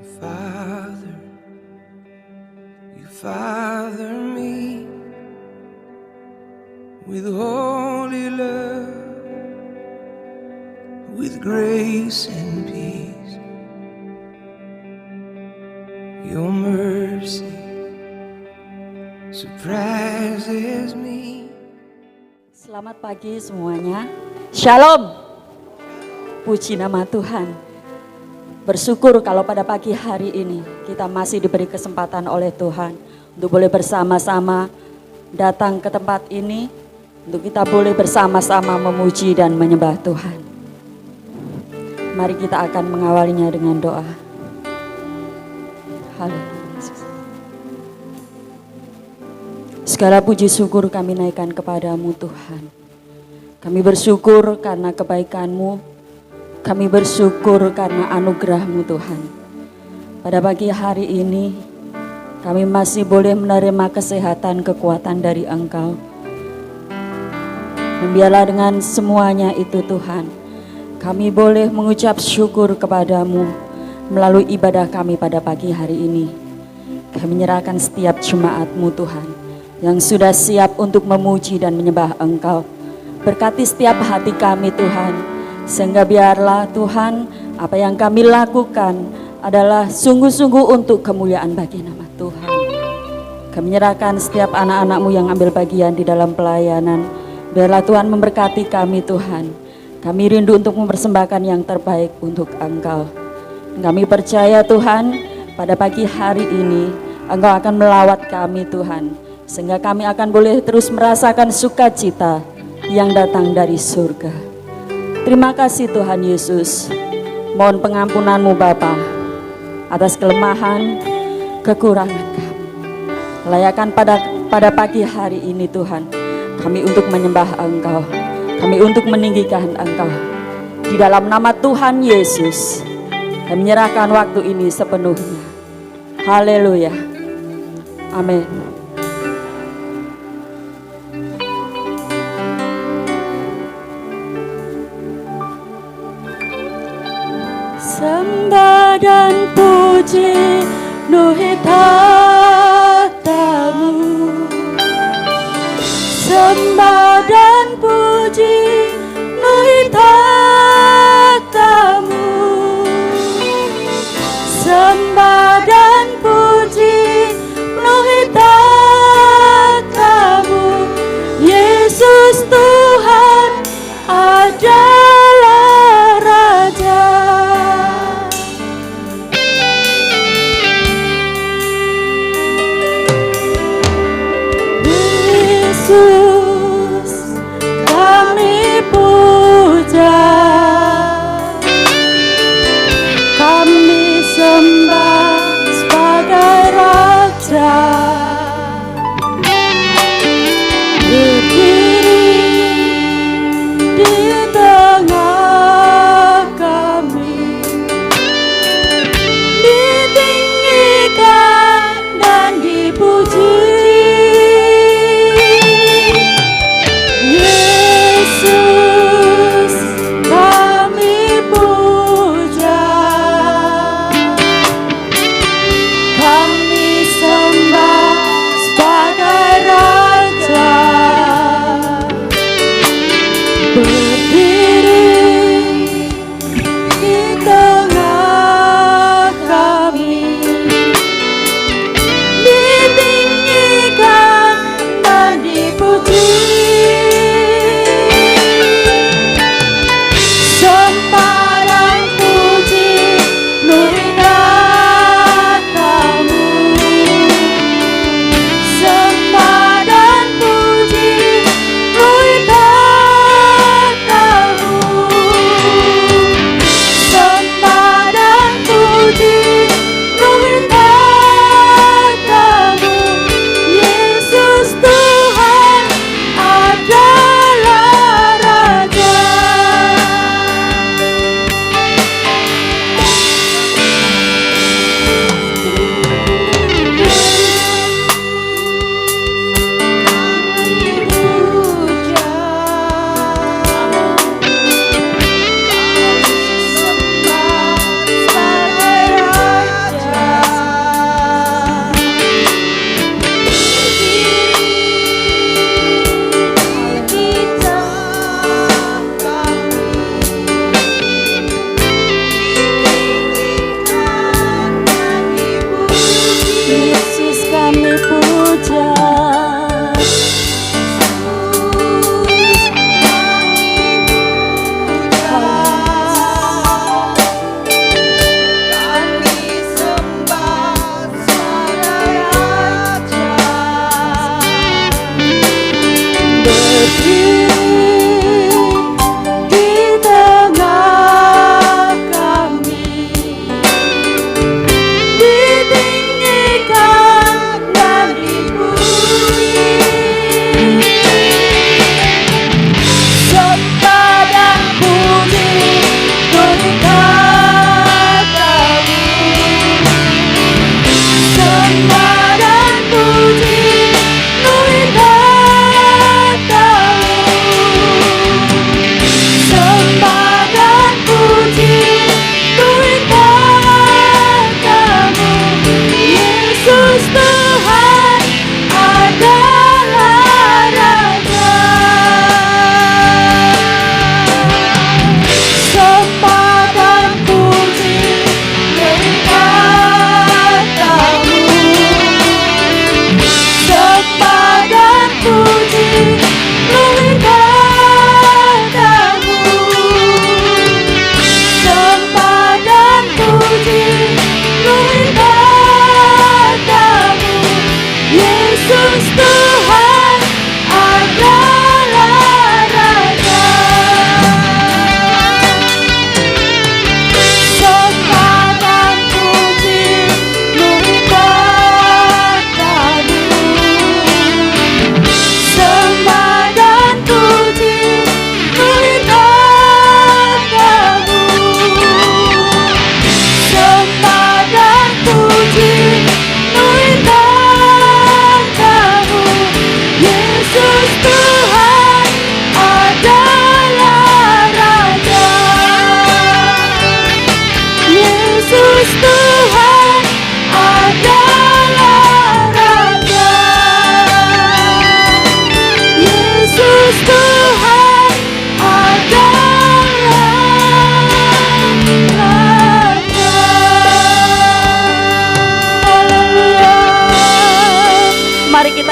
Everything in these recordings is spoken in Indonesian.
Father, you father me with holy love, with grace and peace. Your mercy surprises me. Selamat pagi semuanya. Shalom. Puji nama Tuhan. Bersyukur kalau pada pagi hari ini kita masih diberi kesempatan oleh Tuhan untuk boleh bersama-sama datang ke tempat ini, untuk kita boleh bersama-sama memuji dan menyembah Tuhan. Mari kita akan mengawalinya dengan doa. Haleluya Yesus. Segala puji syukur kami naikkan kepadamu Tuhan. Kami bersyukur karena kebaikan-Mu. Kami bersyukur karena anugerah-Mu Tuhan. Pada pagi hari ini kami masih boleh menerima kesehatan, kekuatan dari Engkau. Dan biarlah dengan semuanya itu Tuhan, kami boleh mengucap syukur kepadamu melalui ibadah kami pada pagi hari ini. Kami menyerahkan setiap jemaat-Mu Tuhan yang sudah siap untuk memuji dan menyembah Engkau. Berkati setiap hati kami Tuhan, sehingga biarlah Tuhan apa yang kami lakukan adalah sungguh-sungguh untuk kemuliaan bagi nama Tuhan. Kami menyerahkan setiap anak-anak-Mu yang ambil bagian di dalam pelayanan. Biarlah Tuhan memberkati kami Tuhan. Kami rindu untuk mempersembahkan yang terbaik untuk Engkau. Kami percaya Tuhan pada pagi hari ini Engkau akan melawat kami Tuhan, sehingga kami akan boleh terus merasakan sukacita yang datang dari surga. Terima kasih Tuhan Yesus. Mohon pengampunan-Mu Bapa atas kelemahan, kekurangan kami. Layakan pada pagi hari ini Tuhan, kami untuk menyembah Engkau, kami untuk meninggikan Engkau. Di dalam nama Tuhan Yesus, kami menyerahkan waktu ini sepenuhnya. Haleluya. Amin. Sembah dan puji penuhi tahta-Mu. Sembah dan puji penuhi tahta-Mu. Sembah dan puji penuhi tahta-Mu. Yesus Tuhan adalah Raja.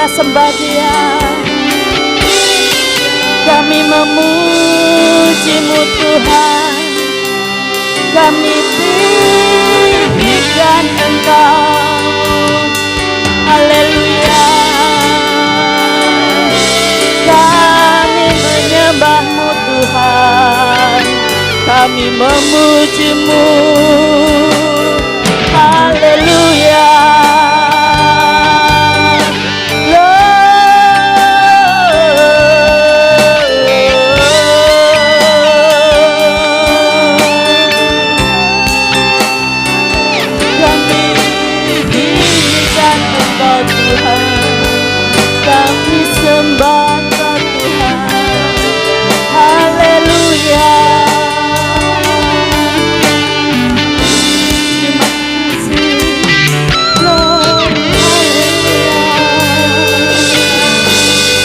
kita sembah Dia. Kami memuji-Mu Tuhan, kami tinggikan Engkau. Haleluya. Kami menyembah-Mu Tuhan, kami memuji-Mu. Haleluya. Sembah Tuhan, haleluya. Terima kasih, Lord, haleluya.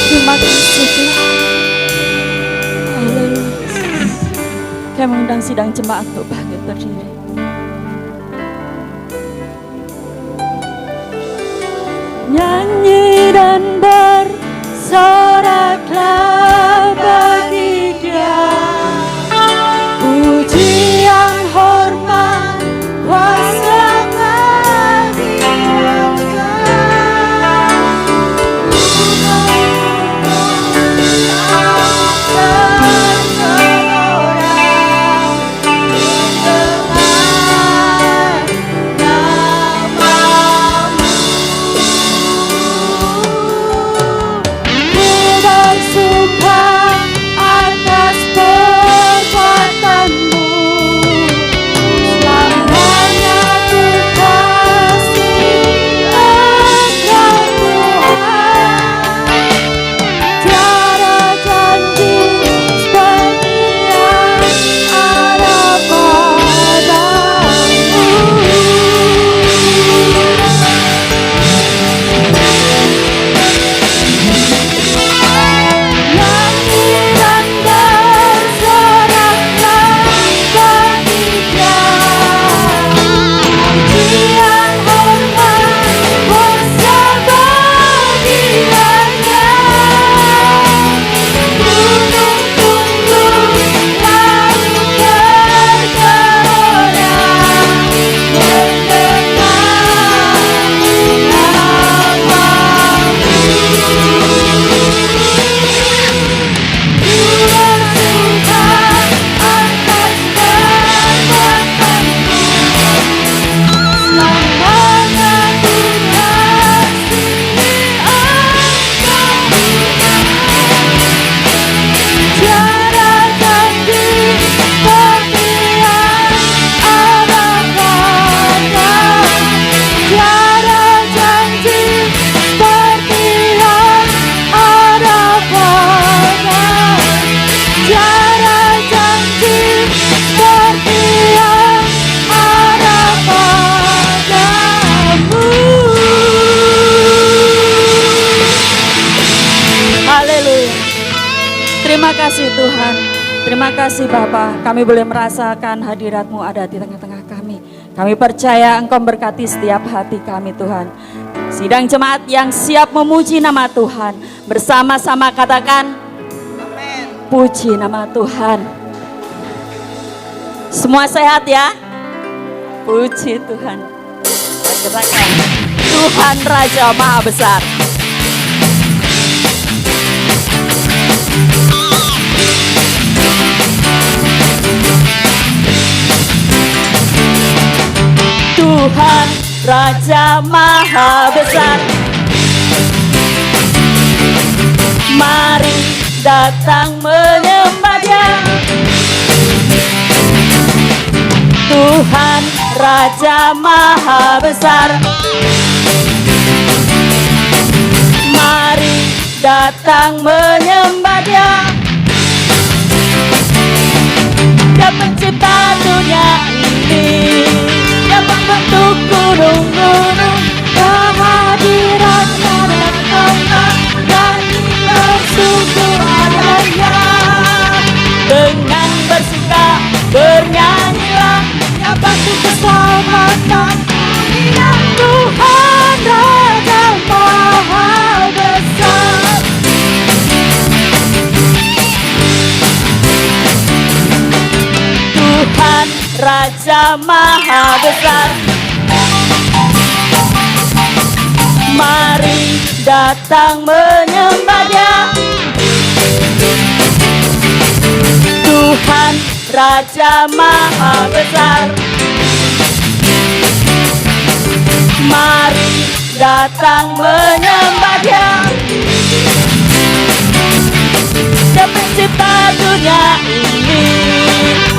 Terima kasih Tuhan, haleluya. Kami mengundang sidang jemaat untuk bangkit berdiri. Nyanyi dan bersoraklah bagi Dia, pujian, hormat, kuasa bagi Dia. Terima kasih Tuhan, terima kasih Bapa, kami boleh merasakan hadirat-Mu ada di tengah-tengah kami. Kami percaya Engkau berkati setiap hati kami Tuhan. Sidang jemaat yang siap memuji nama Tuhan, bersama-sama katakan, amin. Puji nama Tuhan. Semua sehat ya? Puji Tuhan. Katakan, Tuhan Raja Maha Besar. Tuhan Raja Maha Besar, mari datang menyembah Dia. Tuhan Raja Maha Besar, mari datang menyembah Dia. Dia pencipta dunia ini, Dia membentuk gunung-gunung, kehadiran-Nya datanglah dan bersyukur adanya. Dengan bersuka bernyanyilah, Dia pasti keselamatan. Tuhan Raja Maha Besar. Maha Besar. Mari datang menyembah Dia, Tuhan Raja Maha Besar. Mari datang menyembah Dia, Dia pencipta dunia ini,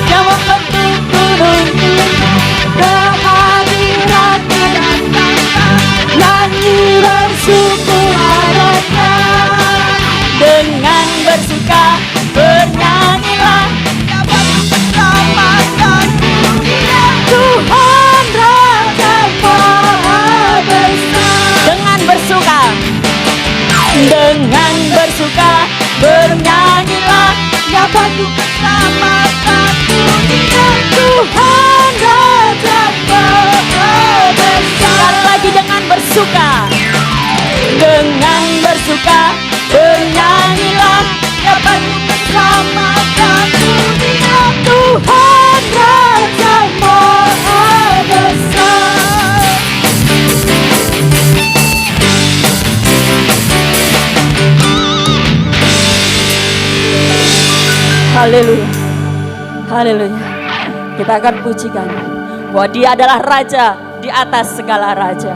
yang membentuk gunung-gunung. Kehadiran-Nya datang, nyanyi bersyukur hadiratnya. Dengan bersuka bernyanyilah, selamatkan dunia. Tuhan Raja Maha Besar. Dengan bersuka bernyanyilah, ya bagi keselamatan dunia. Tuhan Raja Maha Besar. Lagi dengan bersuka bernyanyilah, ya bagi keselamatan dunia. Tuhan Raja Maha Besar. Haleluya, haleluya. Kita akan pujikan bahwa Dia adalah Raja di atas segala raja.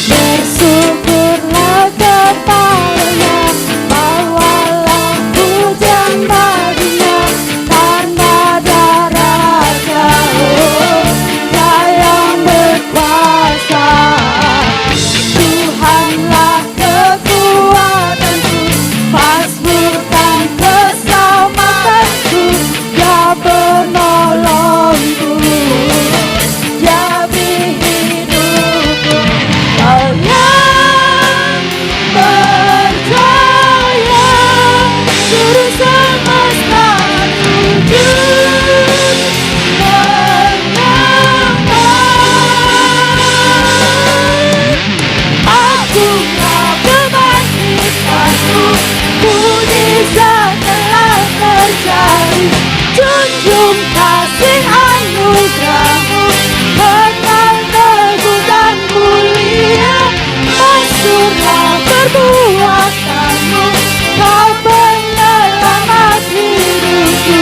Bersyukurlah kepadanya, bawalah pujian baginya, karena Dia Raja, Dia yang berkuasa. Tuhanlah kekuatanku, Mazmur dan keselamatanku, Dia penolongku, Dia beri hidupku. Kalian percaya seluruh semesta sujud menyembah. Agunglah kebangkitanmu, mujizat telah terjadi. Junjung kasih anugerahmu, kekal teguh dan mulia. Masyurlah perbuatanmu, Kau penyelamat hidupku.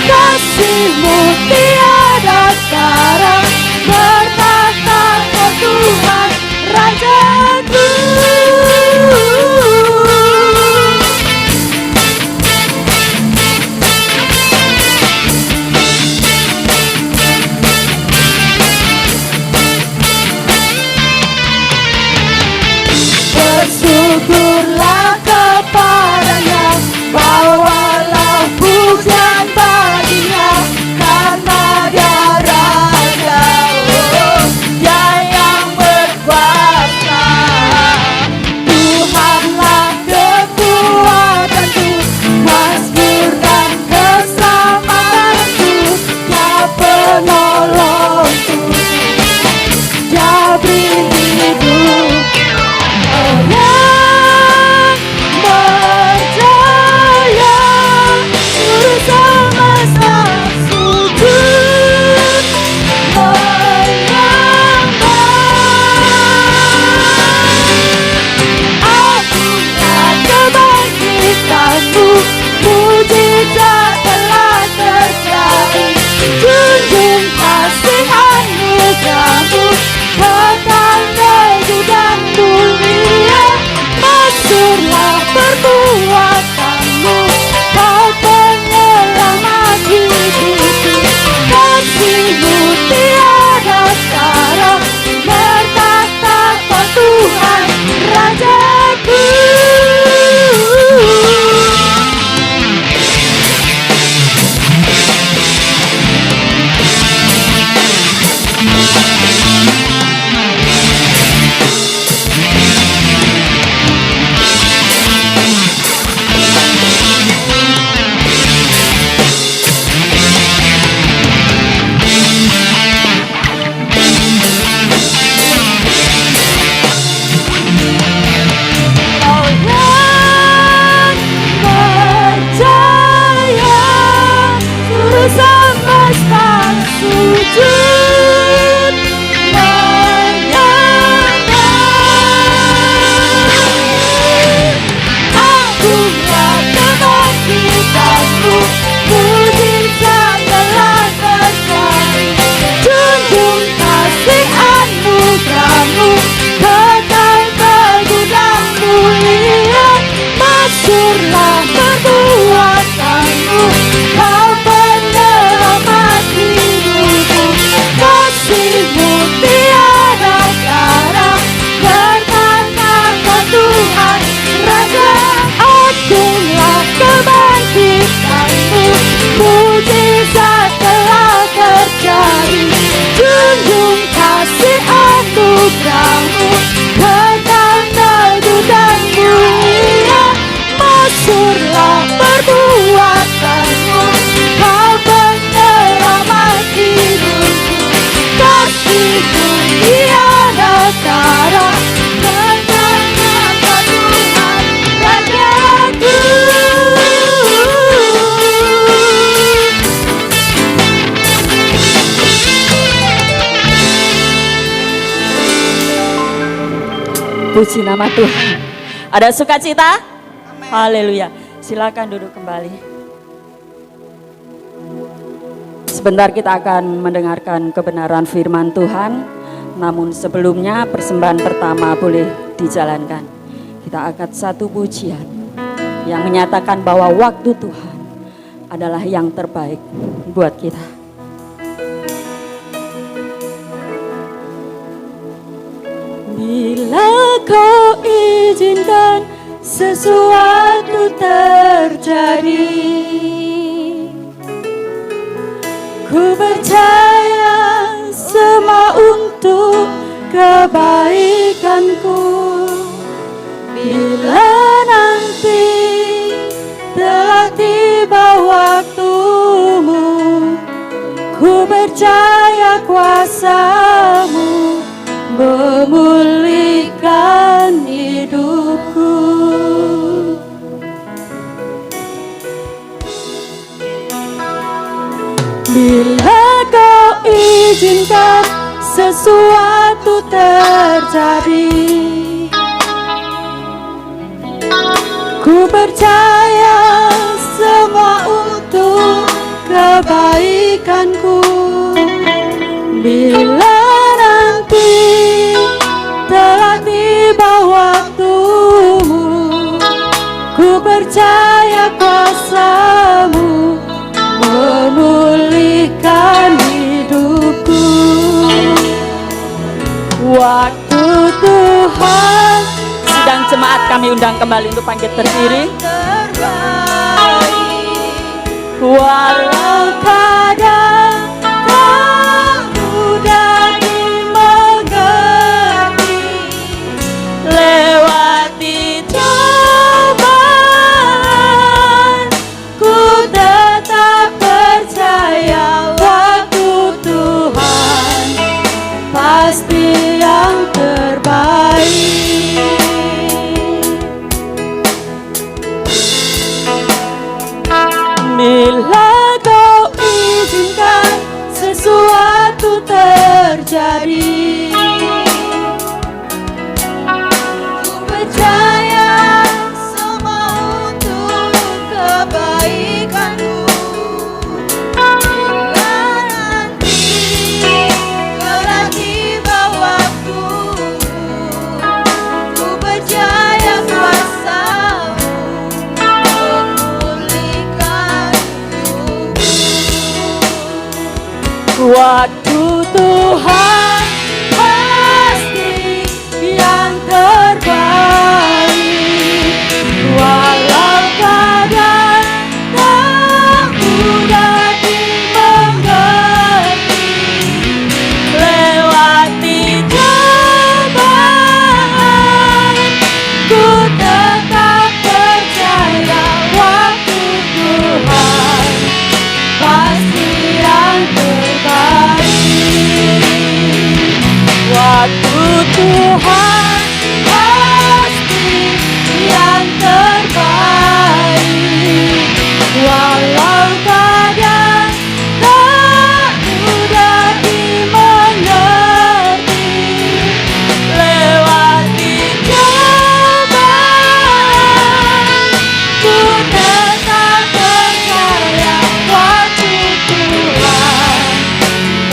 Kasih-Mu tiada tara, bertata Kau Tuhan Rajaku. Puji nama Tuhan. Ada sukacita? Haleluya. Silakan duduk kembali. Sebentar kita akan mendengarkan kebenaran firman Tuhan. Namun sebelumnya persembahan pertama boleh dijalankan. Kita angkat satu pujian yang menyatakan bahwa waktu Tuhan adalah yang terbaik buat kita. Bila kau izinkan sesuatu terjadi, ku percaya semua untuk kebaikanku. Bila nanti telah tiba waktumu, ku percaya kuasa-Mu memulihkan hidupku. Bila kau izinkan sesuatu terjadi, ku percaya semua untuk kebaikanku. Bila nanti telah tiba waktumu, ku percaya kuasa-Mu memulihkan hidupku. Waktu Tuhan, sidang jemaat kami undang kembali untuk bangkit berdiri. Walau kadang tak mudah dimengerti, lewati cobaan, ku tetap percaya waktu Tuhan pasti yang terbaik. Bila kau izinkan sesuatu terjadi, ku percaya semua untuk kebaikanku. Bila nanti telah tiba waktumu, ku percaya kuasa-Mu memulihkan hidupku. Waktu Tuhan pasti yang terbaik. Walau kadang tak mudah dimengerti, lewati cobaan, ku tetap percaya waktu Tuhan pasti yang terbaik. Waktu Tuhan pasti yang terbaik. Walau kadang tak mudah dimengerti, lewati cobaan, ku tetap percaya waktu Tuhan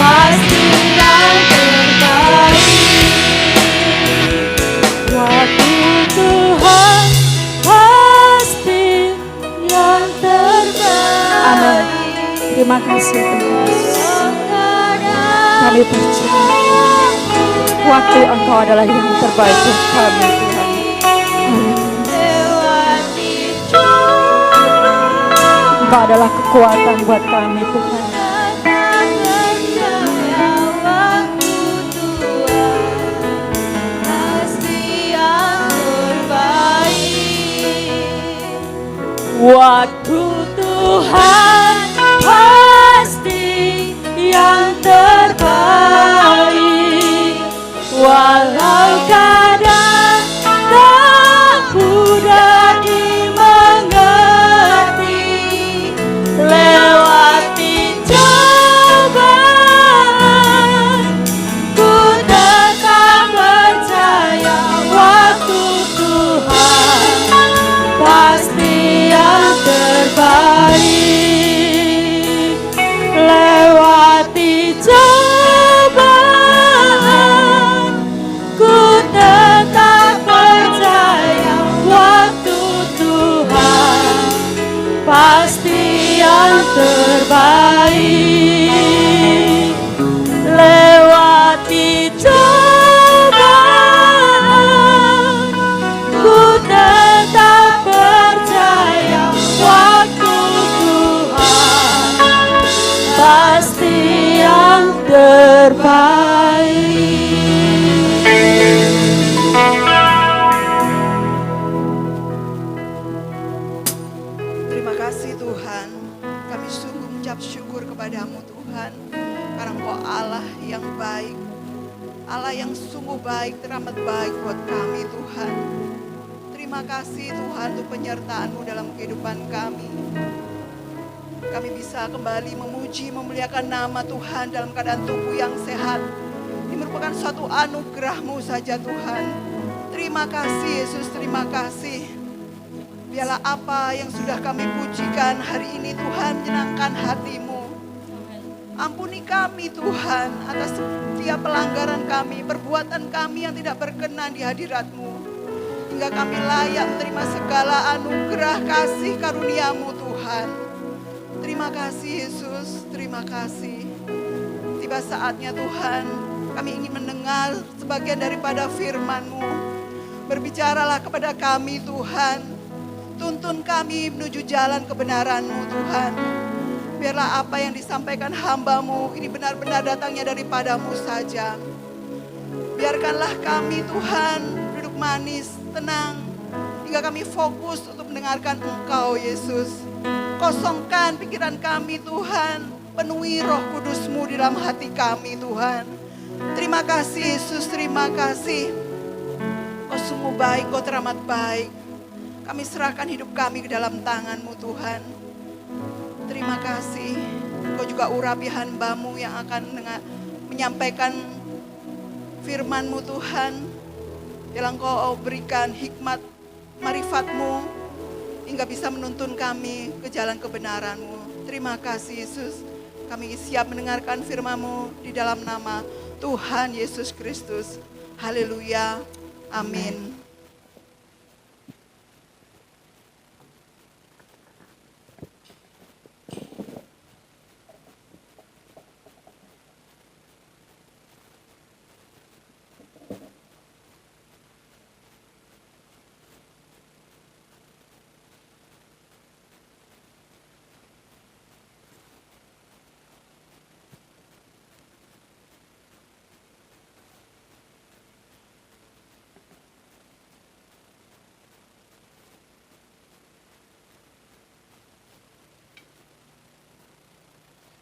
pasti yang terbaik. Waktu Tuhan pasti yang terbaik. Amin. Terima kasih Tuhan Yesus. Kami percaya waktu Engkau adalah yang terbaik buat kami Tuhan. Engkau adalah kekuatan buat kami Tuhan. Waktu Tuhan pasti yang terbaik. Walau kadang tak mudah dimengerti, lewati cobaan, ku tetap percaya waktu pasti yang terbaik. Terima kasih Tuhan, kami sungguh mengucap syukur kepadamu Tuhan, karena Engkau Allah yang baik, Allah yang sungguh baik, teramat baik buat kami Tuhan. Terima kasih Tuhan untuk penyertaan-Mu dalam kehidupan kami. Kami bisa kembali memuji, memuliakan nama Tuhan dalam keadaan tubuh yang sehat. Ini merupakan suatu anugerah-Mu saja Tuhan. Terima kasih Yesus, terima kasih. Biarlah apa yang sudah kami pujikan hari ini Tuhan menyenangkan hati-Mu. Ampuni kami Tuhan atas setiap pelanggaran kami, perbuatan kami yang tidak berkenan di hadirat-Mu. Hingga kami layak menerima segala anugerah kasih karunia-Mu Tuhan. Terima kasih Yesus, terima kasih. Tiba saatnya Tuhan, kami ingin mendengar sebagian daripada firman-Mu. Berbicaralah kepada kami Tuhan. Tuntun kami menuju jalan kebenaran-Mu Tuhan. Biarlah apa yang disampaikan hamba-Mu ini benar-benar datangnya daripada-Mu saja. Biarkanlah kami Tuhan duduk manis, tenang, hingga kami fokus untuk mendengarkan Engkau Yesus. Kosongkan pikiran kami Tuhan, penuhi Roh Kudus-Mu di dalam hati kami Tuhan. Terima kasih Yesus, terima kasih. Kau sungguh baik, Kau teramat baik. Kami serahkan hidup kami ke dalam tangan-Mu Tuhan. Terima kasih. Kau juga urapi hamba-Mu yang akan menyampaikan firman-Mu Tuhan. Biarlah Engkau berikan hikmat marifat-Mu hingga bisa menuntun kami ke jalan kebenaran-Mu. Terima kasih Yesus. Kami siap mendengarkan firman-Mu di dalam nama Tuhan Yesus Kristus. Haleluya. Amin.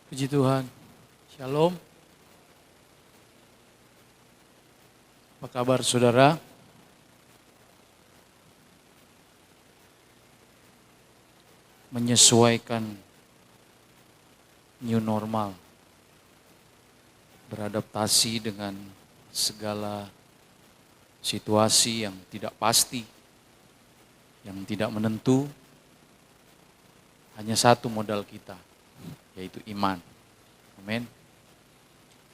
Puji Tuhan. Shalom. Apa kabar saudara? Menyesuaikan new normal. Beradaptasi dengan segala situasi yang tidak pasti, yang tidak menentu. Hanya satu modal kita, yaitu iman. Amin.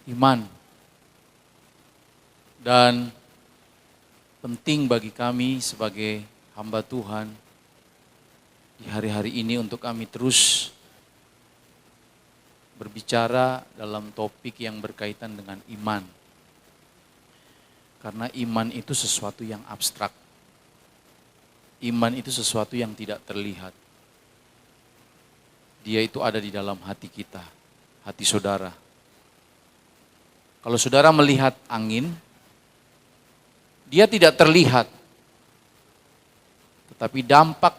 Iman. Dan penting bagi kami sebagai hamba Tuhan di hari-hari ini untuk kami terus berbicara dalam topik yang berkaitan dengan iman. Karena iman itu sesuatu yang abstrak. Iman itu sesuatu yang tidak terlihat. Dia itu ada di dalam hati kita, hati saudara. Kalau saudara melihat angin, dia tidak terlihat. Tetapi dampak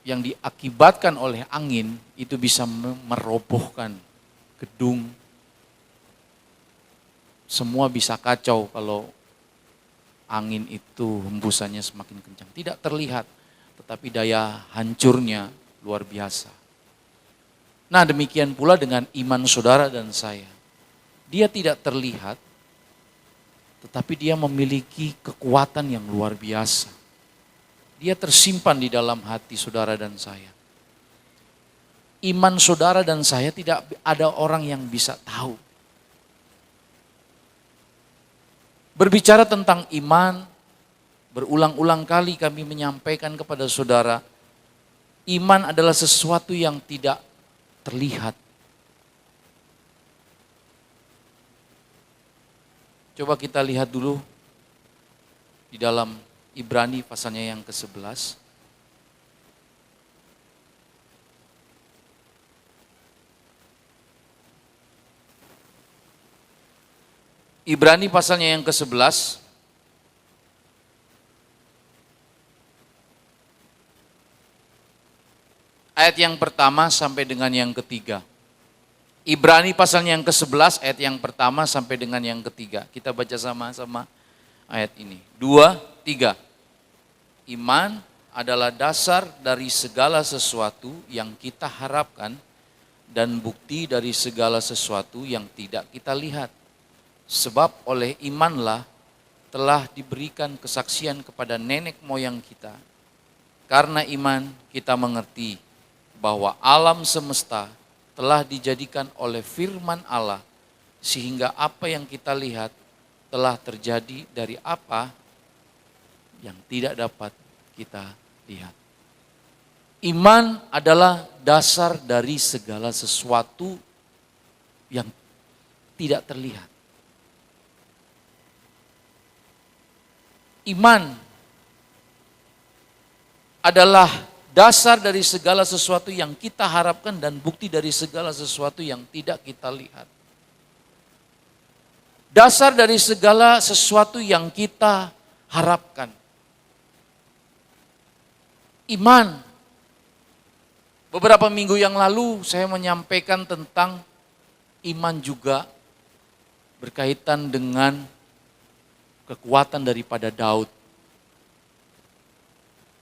yang diakibatkan oleh angin itu bisa merobohkan gedung. Semua bisa kacau kalau angin itu hembusannya semakin kencang. Tidak terlihat. Tetapi daya hancurnya luar biasa. Nah, demikian pula dengan iman saudara dan saya. Dia tidak terlihat, tetapi dia memiliki kekuatan yang luar biasa. Dia tersimpan di dalam hati saudara dan saya. Iman saudara dan saya tidak ada orang yang bisa tahu. Berbicara tentang iman, berulang-ulang kali kami menyampaikan kepada saudara, iman adalah sesuatu yang tidak terlihat. Coba kita lihat dulu di dalam Ibrani pasalnya yang ke-11. Ibrani pasalnya yang ke-11. Ayat yang pertama sampai dengan yang ketiga. Ibrani pasalnya yang ke-11 ayat yang pertama sampai dengan yang ketiga. Kita baca sama-sama ayat ini. 2, 3. Iman adalah dasar dari segala sesuatu yang kita harapkan dan bukti dari segala sesuatu yang tidak kita lihat. Sebab oleh imanlah telah diberikan kesaksian kepada nenek moyang kita. Karena iman kita mengerti bahwa alam semesta telah dijadikan oleh firman Allah, sehingga apa yang kita lihat telah terjadi dari apa yang tidak dapat kita lihat. Iman adalah dasar dari segala sesuatu yang tidak terlihat. Iman adalah dasar dari segala sesuatu yang kita harapkan dan bukti dari segala sesuatu yang tidak kita lihat. Dasar dari segala sesuatu yang kita harapkan. Iman. Beberapa minggu yang lalu saya menyampaikan tentang iman juga berkaitan dengan kekuatan daripada Daud.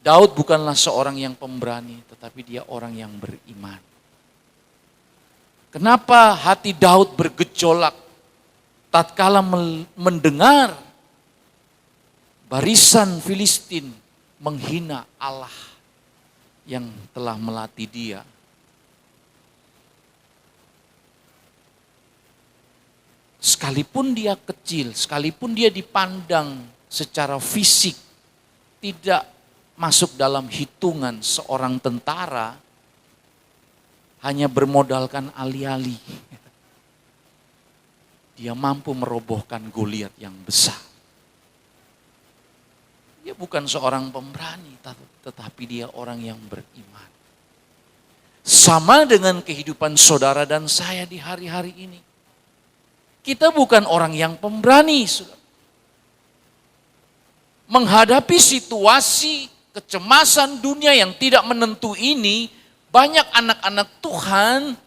Daud bukanlah seorang yang pemberani, tetapi dia orang yang beriman. Kenapa hati Daud bergejolak tatkala mendengar barisan Filistin menghina Allah yang telah melatih dia? Sekalipun dia kecil, sekalipun dia dipandang secara fisik tidak masuk dalam hitungan seorang tentara, hanya bermodalkan alih-alih, dia mampu merobohkan Goliat yang besar. Dia bukan seorang pemberani, tetapi dia orang yang beriman. Sama dengan kehidupan saudara dan saya di hari-hari ini. Kita bukan orang yang pemberani, saudara. Menghadapi situasi kecemasan dunia yang tidak menentu ini, banyak anak-anak Tuhan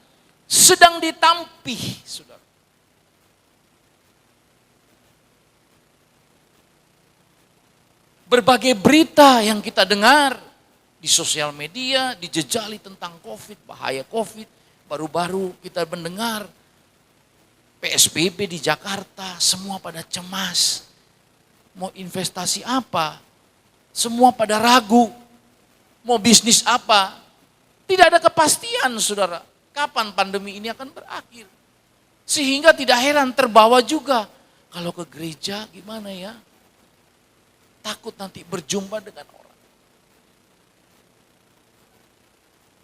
sedang ditampih, saudara. Berbagai berita yang kita dengar di sosial media, dijejali tentang COVID, bahaya COVID. Baru-baru kita mendengar PSBB di Jakarta, semua pada cemas. Mau investasi apa? Semua pada ragu, mau bisnis apa? Tidak ada kepastian, saudara. Kapan pandemi ini akan berakhir? Sehingga tidak heran terbawa juga. Kalau ke gereja gimana ya? Takut nanti berjumpa dengan orang.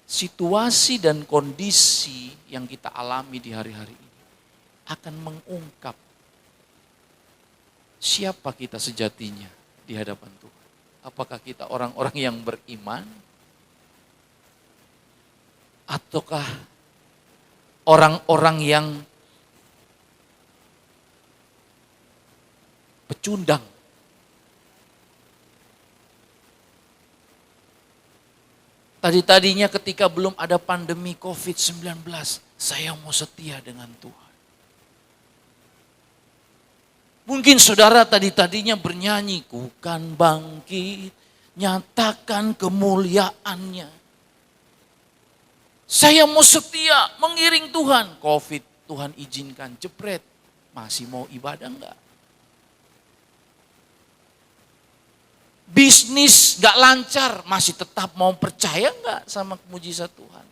Situasi dan kondisi yang kita alami di hari-hari ini akan mengungkap siapa kita sejatinya di hadapan Tuhan. Apakah kita orang-orang yang beriman? Ataukah orang-orang yang pecundang? Tadi-tadinya ketika belum ada pandemi COVID-19, saya mau setia dengan Tuhan. Mungkin saudara tadi-tadinya bernyanyi, ku kan bangkit, nyatakan kemuliaannya. Saya mau setia, mengiring Tuhan. COVID, Tuhan izinkan, jepret. Masih mau ibadah enggak? Bisnis enggak lancar, masih tetap mau percaya enggak sama mujizat Tuhan?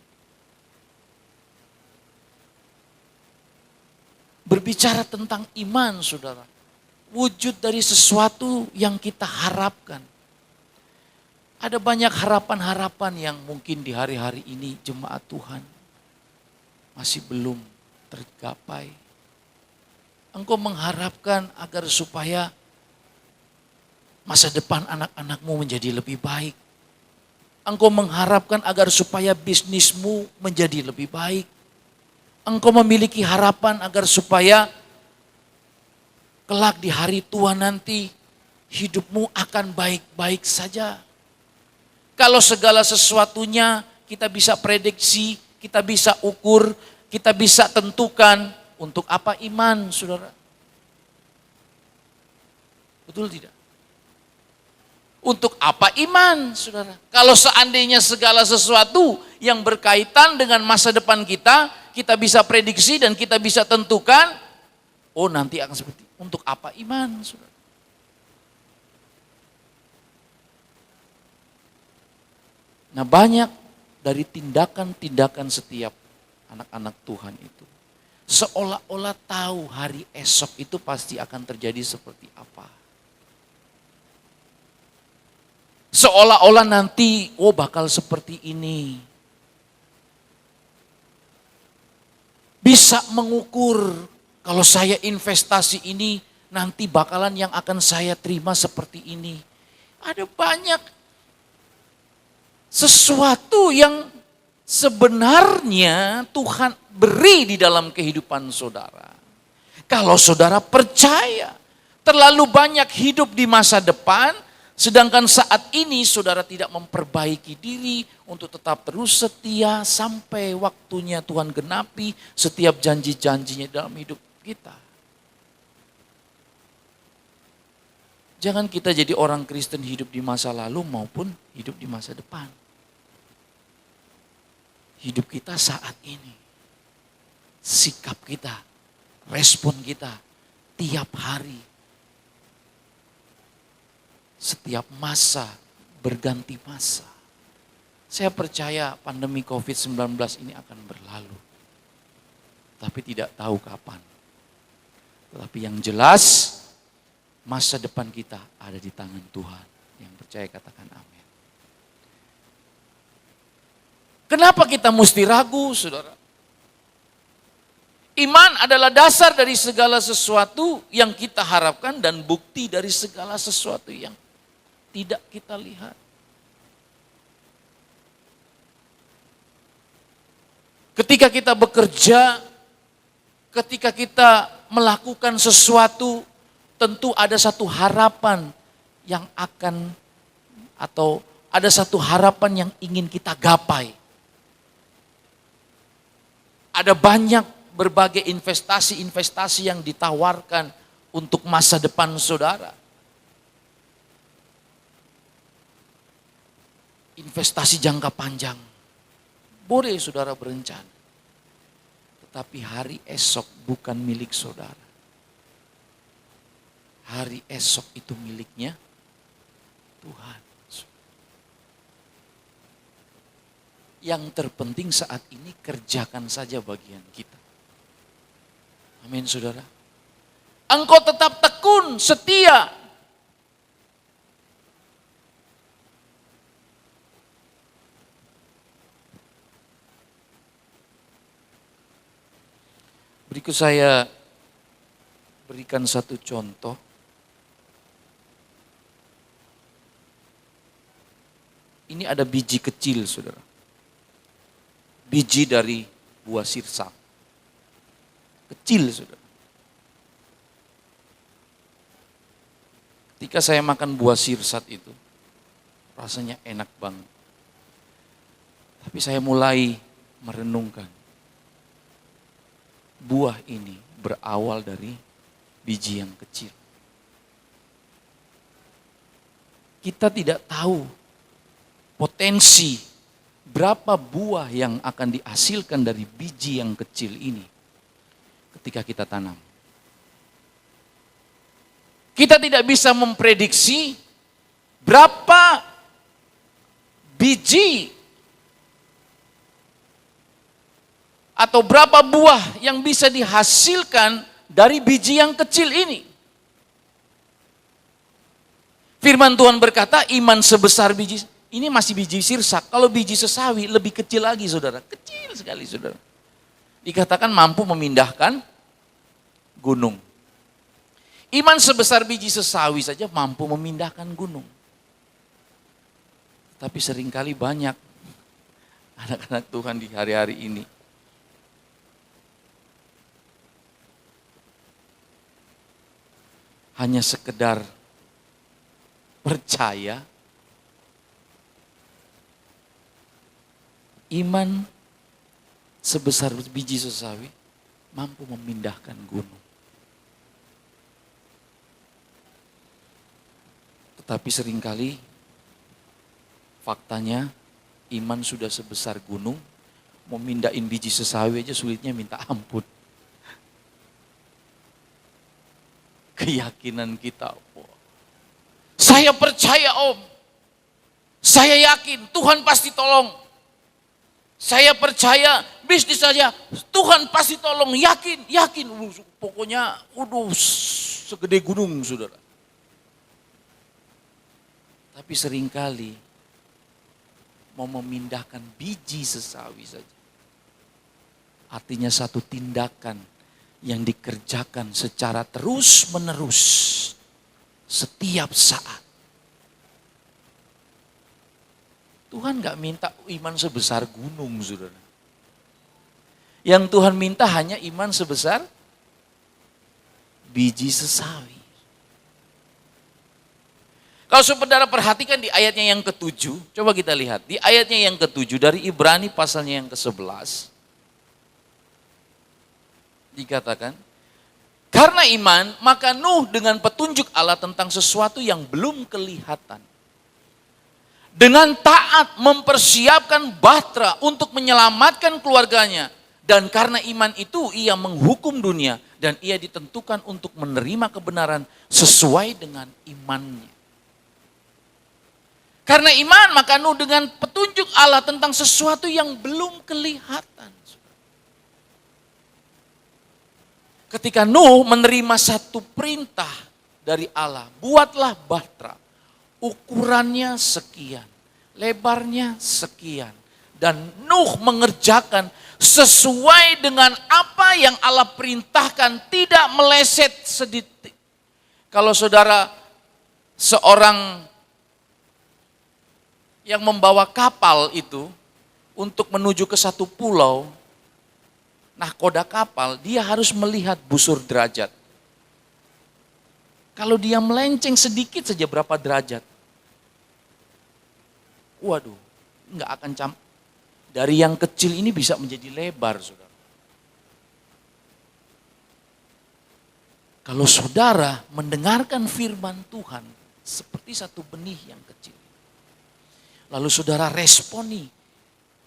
Berbicara tentang iman, saudara. Wujud dari sesuatu yang kita harapkan. Ada banyak harapan-harapan yang mungkin di hari-hari ini jemaat Tuhan masih belum tergapai. Engkau mengharapkan agar supaya masa depan anak-anakmu menjadi lebih baik. Engkau mengharapkan agar supaya bisnismu menjadi lebih baik. Engkau memiliki harapan agar supaya kelak di hari tua nanti hidupmu akan baik-baik saja. Kalau segala sesuatunya kita bisa prediksi, kita bisa ukur, kita bisa tentukan, untuk apa iman, saudara? Betul tidak? Untuk apa iman, saudara? Kalau seandainya segala sesuatu yang berkaitan dengan masa depan kita, kita bisa prediksi dan kita bisa tentukan, oh nanti akan seperti, untuk apa iman, saudara? Nah, banyak dari tindakan-tindakan setiap anak-anak Tuhan itu, seolah-olah tahu hari esok itu pasti akan terjadi seperti apa. Seolah-olah nanti, oh bakal seperti ini. Bisa mengukur, kalau saya investasi ini, nanti bakalan yang akan saya terima seperti ini. Ada banyak sesuatu yang sebenarnya Tuhan beri di dalam kehidupan saudara. Kalau saudara percaya, terlalu banyak hidup di masa depan, sedangkan saat ini saudara tidak memperbaiki diri untuk tetap terus setia sampai waktunya Tuhan genapi setiap janji-janjinya dalam hidup kita. Jangan kita jadi orang Kristen hidup di masa lalu maupun hidup di masa depan. Hidup kita saat ini. Sikap kita, respon kita tiap hari. Setiap masa berganti masa. Saya percaya pandemi COVID-19 ini akan berlalu. Tapi tidak tahu kapan. Tetapi yang jelas masa depan kita ada di tangan Tuhan. Yang percaya katakan amin. Kenapa kita mesti ragu, saudara? Iman adalah dasar dari segala sesuatu yang kita harapkan dan bukti dari segala sesuatu yang tidak kita lihat. Ketika kita bekerja, ketika kita melakukan sesuatu, tentu ada satu harapan yang akan, atau ada satu harapan yang ingin kita gapai. Ada banyak berbagai investasi-investasi yang ditawarkan untuk masa depan saudara. Investasi jangka panjang. Boleh saudara berencana. Tetapi hari esok bukan milik saudara. Hari esok itu miliknya Tuhan. Yang terpenting saat ini kerjakan saja bagian kita. Amin saudara. Engkau tetap tekun, setia. Berikut saya berikan satu contoh. Ini ada biji kecil, saudara. Biji dari buah sirsak. Kecil, saudara. Ketika saya makan buah sirsat itu, rasanya enak banget. Tapi saya mulai merenungkan. Buah ini berawal dari biji yang kecil. Kita tidak tahu potensi berapa buah yang akan dihasilkan dari biji yang kecil ini ketika kita tanam. Kita tidak bisa memprediksi berapa biji atau berapa buah yang bisa dihasilkan dari biji yang kecil ini. Firman Tuhan berkata, iman sebesar biji, ini masih biji sirsak. Kalau biji sesawi lebih kecil lagi, saudara. Kecil sekali, saudara. Dikatakan mampu memindahkan gunung. Iman sebesar biji sesawi saja mampu memindahkan gunung. Tapi seringkali banyak anak-anak Tuhan di hari-hari ini hanya sekedar percaya. Iman sebesar biji sesawi mampu memindahkan gunung. Tetapi seringkali faktanya iman sudah sebesar gunung, mau mindahin biji sesawi aja sulitnya minta ampun. Keyakinan kita, saya percaya Om, saya yakin Tuhan pasti tolong. Saya percaya bisnis saja Tuhan pasti tolong, yakin. Pokoknya segede gunung saudara. Tapi seringkali mau memindahkan biji sesawi saja. Artinya satu tindakan yang dikerjakan secara terus-menerus setiap saat. Tuhan gak minta iman sebesar gunung, saudara. Yang Tuhan minta hanya iman sebesar biji sesawi. Kalau saudara perhatikan di ayatnya yang ke-7, coba kita lihat. Di ayatnya yang ke-7 dari Ibrani pasalnya yang ke-11. Dikatakan, karena iman maka Nuh dengan petunjuk Allah tentang sesuatu yang belum kelihatan. Dengan taat mempersiapkan bahtera untuk menyelamatkan keluarganya. Dan karena iman itu ia menghukum dunia dan ia ditentukan untuk menerima kebenaran sesuai dengan imannya. Karena iman maka Nuh dengan petunjuk Allah tentang sesuatu yang belum kelihatan. Ketika Nuh menerima satu perintah dari Allah, buatlah bahtera, ukurannya sekian, lebarnya sekian. Dan Nuh mengerjakan sesuai dengan apa yang Allah perintahkan, tidak meleset sedikit. Kalau saudara seorang yang membawa kapal itu untuk menuju ke satu pulau, nahkoda kapal, dia harus melihat busur derajat. Kalau dia melenceng sedikit saja berapa derajat, waduh, nggak akan dari yang kecil ini bisa menjadi lebar, saudara. Kalau saudara mendengarkan firman Tuhan seperti satu benih yang kecil, lalu saudara responi,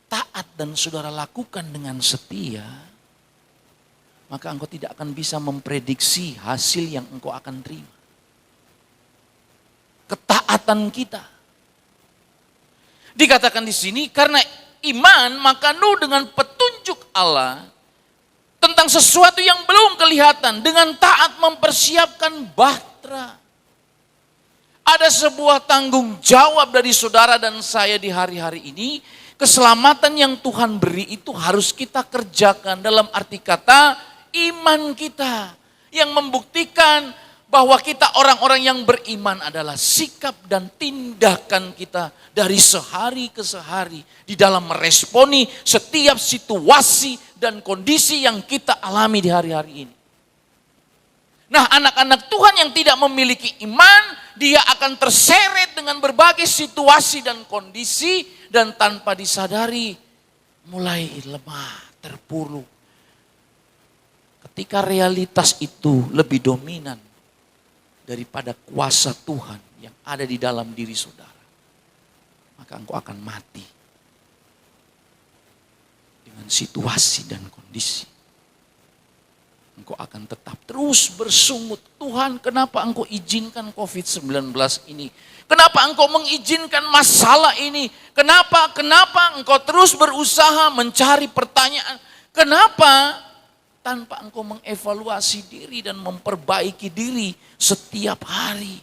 taat dan saudara lakukan dengan setia, maka engkau tidak akan bisa memprediksi hasil yang engkau akan terima. Ketaatan kita. Dikatakan di sini, karena iman maka Nuh dengan petunjuk Allah tentang sesuatu yang belum kelihatan, dengan taat mempersiapkan bahtera. Ada sebuah tanggung jawab dari saudara dan saya di hari-hari ini. Keselamatan yang Tuhan beri itu harus kita kerjakan, dalam arti kata iman kita. Yang membuktikan bahwa kita orang-orang yang beriman adalah sikap dan tindakan kita dari sehari ke sehari. Di dalam meresponi setiap situasi dan kondisi yang kita alami di hari-hari ini. Nah, anak-anak Tuhan yang tidak memiliki iman, dia akan terseret dengan berbagai situasi dan kondisi, dan tanpa disadari mulai lemah, terpuruk. Ketika realitas itu lebih dominan daripada kuasa Tuhan yang ada di dalam diri saudara, maka engkau akan mati dengan situasi dan kondisi. Engkau akan tetap terus bersungut, Tuhan kenapa engkau izinkan COVID-19 ini? Kenapa engkau mengizinkan masalah ini? Kenapa engkau terus berusaha mencari pertanyaan? Kenapa? Tanpa engkau mengevaluasi diri dan memperbaiki diri setiap hari.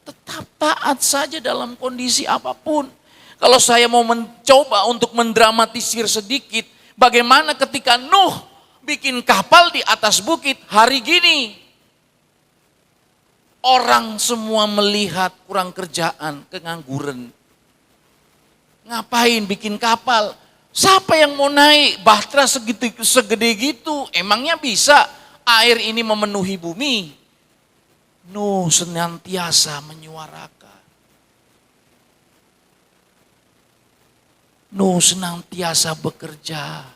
Tetap taat saja dalam kondisi apapun. Kalau saya mau mencoba untuk mendramatisir sedikit, bagaimana ketika Nuh bikin kapal di atas bukit hari gini. Orang semua melihat kurang kerjaan, pengangguran. Ngapain bikin kapal? Siapa yang mau naik bahtera segede gitu? Emangnya bisa air ini memenuhi bumi? Nuh senantiasa menyuarakan. Nuh senantiasa bekerja.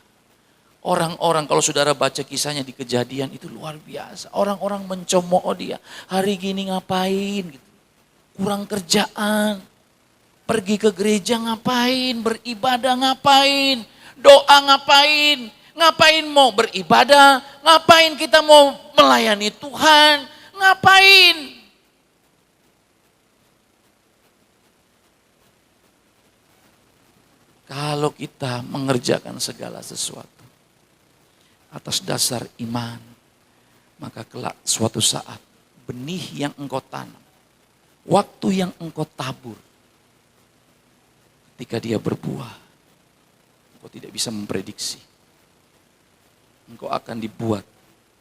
Orang-orang kalau saudara baca kisahnya di Kejadian itu luar biasa. Orang-orang mencemooh dia. Hari gini ngapain gitu. Kurang kerjaan. Pergi ke gereja ngapain, beribadah ngapain, doa ngapain, ngapain mau beribadah, ngapain kita mau melayani Tuhan, ngapain. Kalau kita mengerjakan segala sesuatu atas dasar iman, maka kelak suatu saat benih yang engkau tanam, waktu yang engkau tabur, ketika dia berbuah, engkau tidak bisa memprediksi. Engkau akan dibuat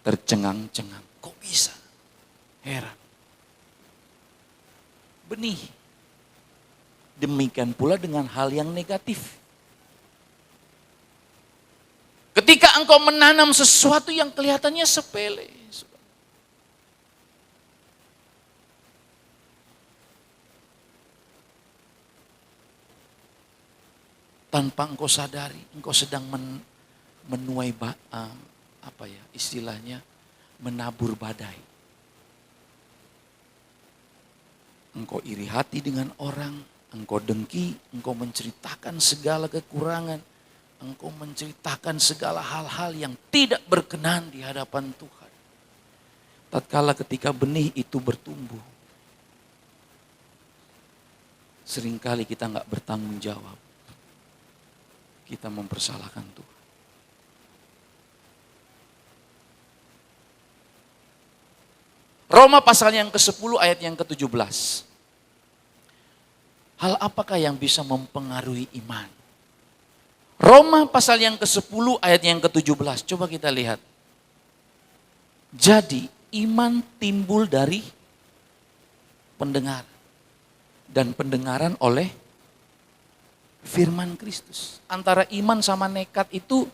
tercengang-cengang. Kok bisa? Heran. Benih. Demikian pula dengan hal yang negatif. Ketika engkau menanam sesuatu yang kelihatannya sepele, tanpa engkau sadari, engkau sedang menuai istilahnya menabur badai. Engkau iri hati dengan orang, engkau dengki, engkau menceritakan segala kekurangan, engkau menceritakan segala hal-hal yang tidak berkenan di hadapan Tuhan. Tatkala ketika benih itu bertumbuh, seringkali kita nggak bertanggung jawab. Kita mempersalahkan Tuhan. Roma pasal yang ke-10 ayat yang ke-17. Hal apakah yang bisa mempengaruhi iman? Roma pasal yang ke-10 ayat yang ke-17. Coba kita lihat. Jadi iman timbul dari pendengar. Dan pendengaran oleh firman Kristus. Antara iman sama nekat itu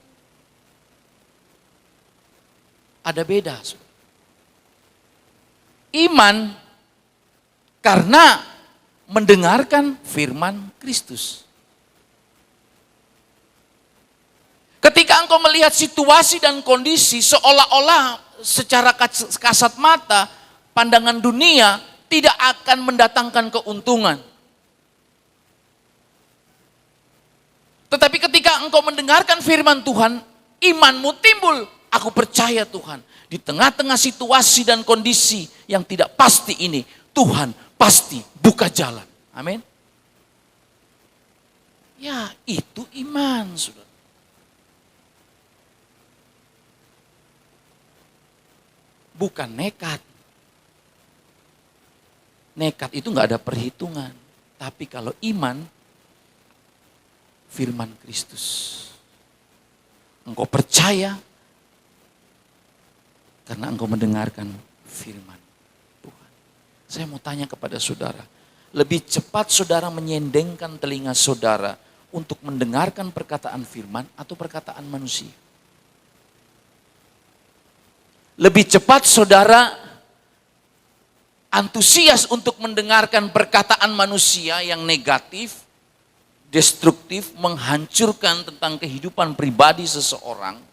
ada beda. Iman karena mendengarkan firman Kristus. Ketika engkau melihat situasi dan kondisi seolah-olah secara kasat mata, pandangan dunia tidak akan mendatangkan keuntungan. Tetapi ketika engkau mendengarkan firman Tuhan, imanmu timbul. Aku percaya Tuhan, di tengah-tengah situasi dan kondisi yang tidak pasti ini, Tuhan pasti buka jalan. Amin. Ya, itu iman, saudara. Bukan nekat. Nekat itu nggak ada perhitungan. Tapi kalau iman, firman Kristus. Engkau percaya karena engkau mendengarkan firman Tuhan. Saya mau tanya kepada saudara, lebih cepat saudara menyendengkan telinga saudara untuk mendengarkan perkataan firman atau perkataan manusia? Lebih cepat saudara antusias untuk mendengarkan perkataan manusia yang negatif, destruktif, menghancurkan tentang kehidupan pribadi seseorang,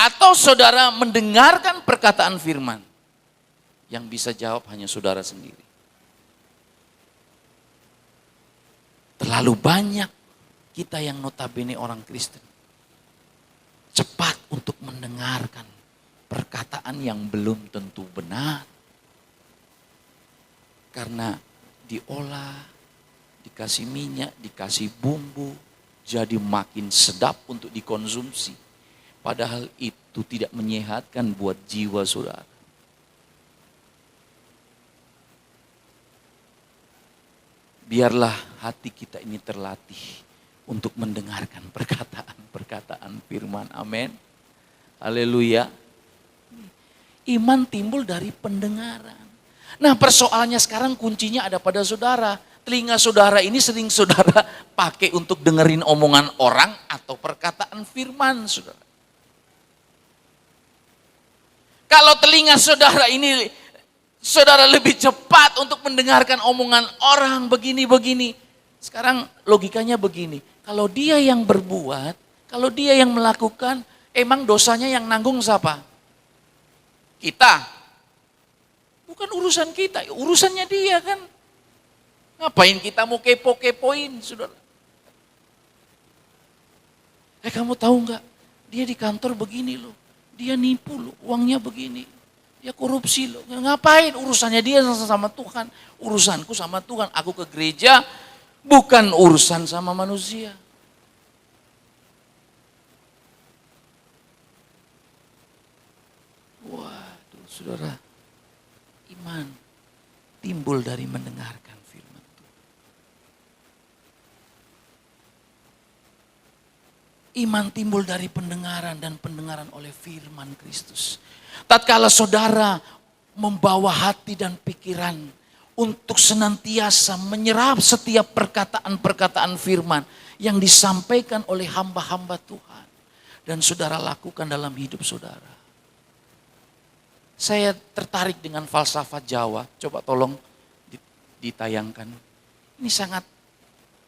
atau saudara mendengarkan perkataan firman? Yang bisa jawab hanya saudara sendiri. Terlalu banyak kita yang notabene orang Kristen cepat untuk mendengarkan perkataan yang belum tentu benar. Karena diolah, dikasih minyak, dikasih bumbu, jadi makin sedap untuk dikonsumsi. Padahal itu tidak menyehatkan buat jiwa saudara. Biarlah hati kita ini terlatih untuk mendengarkan perkataan-perkataan firman. Amin. Haleluya. Iman timbul dari pendengaran. Nah, persoalannya sekarang kuncinya ada pada saudara. Telinga saudara ini sering saudara pakai untuk dengerin omongan orang atau perkataan firman saudara. Kalau telinga saudara ini Saudara lebih cepat untuk mendengarkan omongan orang begini-begini. Sekarang logikanya begini, kalau dia yang berbuat, kalau dia yang melakukan, emang dosanya yang nanggung siapa? Kita. Bukan urusan kita, urusannya dia kan. Ngapain kita mau kepo-kepoin, saudara? Kamu tahu nggak? Dia di kantor begini loh, dia nipu loh, uangnya begini. Dia korupsi loh, ngapain urusannya dia sama Tuhan. Urusanku sama Tuhan, aku ke gereja bukan urusan sama manusia. Waduh saudara, iman timbul dari mendengarkan firman Tuhan. Iman timbul dari pendengaran dan pendengaran oleh firman Kristus. Tatkala saudara membawa hati dan pikiran untuk senantiasa menyerap setiap perkataan-perkataan firman yang disampaikan oleh hamba-hamba Tuhan. Dan saudara lakukan dalam hidup saudara. Saya tertarik dengan falsafah Jawa. Coba tolong ditayangkan. Ini sangat,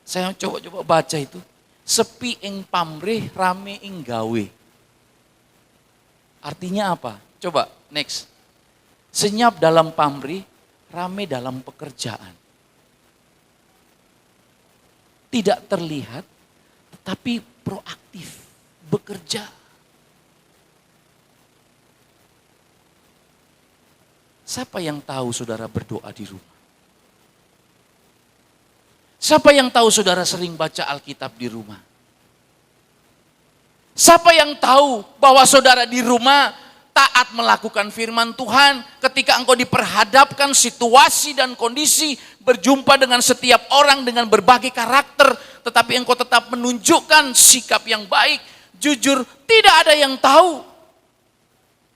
saya coba baca itu. Sepi ing pamrih, rame ing gawe. Artinya apa? Coba next. Senyap dalam pamrih, rame dalam pekerjaan. Tidak terlihat, tetapi proaktif, bekerja. Siapa yang tahu saudara berdoa di rumah? Siapa yang tahu saudara sering baca Alkitab di rumah? Siapa yang tahu bahwa saudara di rumah taat melakukan firman Tuhan ketika engkau diperhadapkan situasi dan kondisi berjumpa dengan setiap orang dengan berbagai karakter, tetapi engkau tetap menunjukkan sikap yang baik, jujur, tidak ada yang tahu.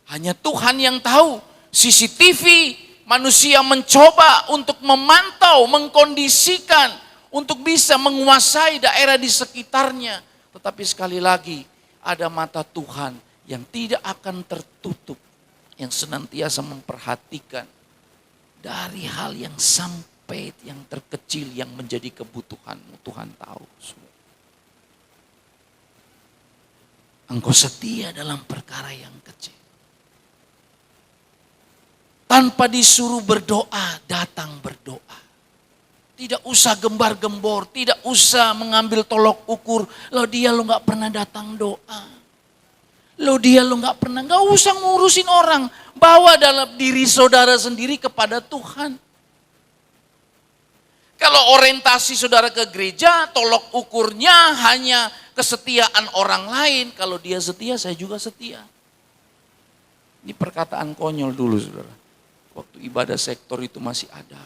Hanya Tuhan yang tahu. CCTV, manusia mencoba untuk memantau, mengkondisikan, untuk bisa menguasai daerah di sekitarnya. Tetapi sekali lagi, ada mata Tuhan yang tidak akan tertutup, yang senantiasa memperhatikan dari hal yang sampai yang terkecil yang menjadi kebutuhanmu. Tuhan tahu. Engkau setia dalam perkara yang kecil. Tanpa disuruh berdoa, datang berdoa. Tidak usah gembar-gembor, tidak usah mengambil tolok ukur. Lo dia lo gak pernah datang doa. Lo dia lo gak pernah, gak usah ngurusin orang. Bawa dalam diri saudara sendiri kepada Tuhan. Kalau orientasi saudara ke gereja, tolok ukurnya hanya kesetiaan orang lain. Kalau dia setia, saya juga setia. Ini perkataan konyol dulu saudara. Waktu ibadah sektor itu masih ada.